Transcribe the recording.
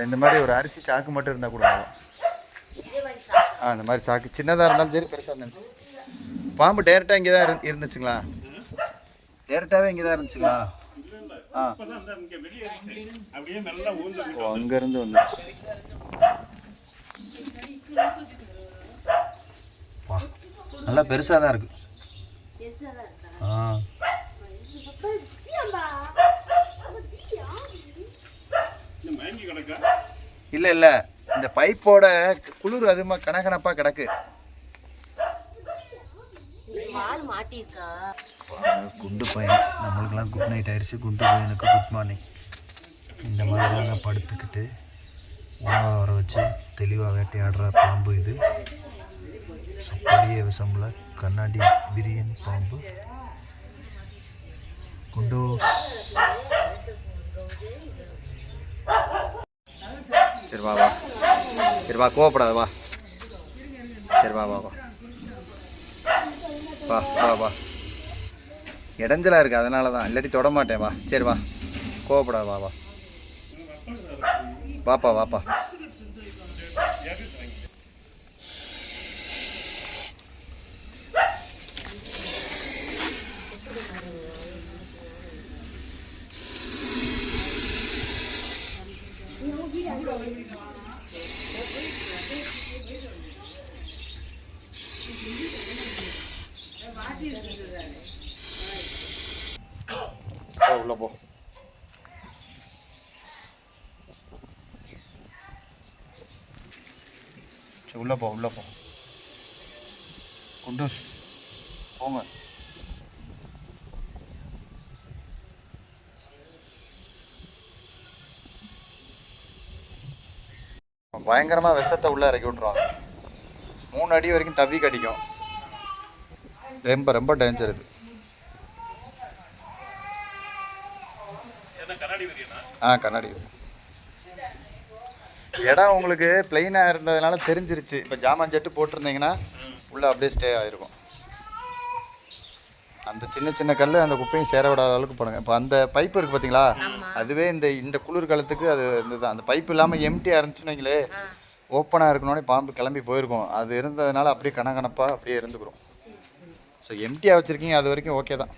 இந்த மாதிரி ஒரு அரிசி சாக்கு மட்டும் இருந்தால் கூட இந்த மாதிரி சாக்கு சின்னதாக இருந்தாலும் சரி பெருசாக இருந்தாலும் சரி. பாம்பு டேரெக்டாக இங்கே தான் இருந்துச்சுங்களா? டேரெக்டாகவே இங்கே தான் இருந்துச்சுங்களா? அங்கேருந்து வந்து நல்லா பெருசாக தான் இருக்கு. இல்லை இல்லை, இந்த பைப்போட குளிர் அதிகமாக கணக்கணப்பாக கிடக்கு. குண்டு பையன் நம்மளுக்கெல்லாம் குட் நைட் ஆயிடுச்சு. குண்டு பையனுக்கு குட் மார்னிங். இந்த மாதிரிலாம் நான் படுத்துக்கிட்டு உணவை வர வச்சு தெளிவாக வேட்டையாடுற பாம்பு இது. பெரிய விஷமுள்ள கண்ணாடி பிரியன் பாம்பு குண்டு. சரி வா வா, சரி வா, கோவப்படாத வா. சரி வா வா வா வா வா வா. இடைஞ்சலாக இருக்குது அதனால தான், இல்லாட்டி தொட மாட்டேன். வா சரி வா, கோவப்படாத வா வா. வாப்பா வாப்பா. உள்ள போ. உள்ள போ உள்ள போ. குண்டூஸ் போங்க. பயங்கரமாக விஷத்தை உள்ளே இறக்கி விட்ருவாங்க. 3 அடி வரைக்கும் தவி கடிக்கும். ரொம்ப ரொம்ப டேஞ்சர் இது. கண்ணாடி இடம் உங்களுக்கு பிளெயினாக இருந்ததுனால தெரிஞ்சிருச்சு. இப்போ ஜாமான் செட்டு போட்டிருந்தீங்கன்னா உள்ளே அப்படியே ஸ்டே ஆகிருக்கும். அந்த சின்ன சின்ன கல் அந்த குப்பையும் சேர விடாத அளவுக்கு பண்ணுங்க. இப்போ அந்த பைப்பு இருக்குது பார்த்தீங்களா, அதுவே இந்த குளிர் காலத்துக்கு அது இருந்தது. அந்த பைப்பு இல்லாமல் எம்டியாக இருந்துச்சுன்னு வைங்களே, ஓப்பனாக இருக்கணுன்னே பாம்பு கிளம்பி போயிருக்கும். அது இருந்ததுனால அப்படியே கணக்கணப்பாக அப்படியே இருந்துக்கிறோம். ஸோ எம்டியாக வச்சுருக்கீங்க அது வரைக்கும் ஓகே தான்.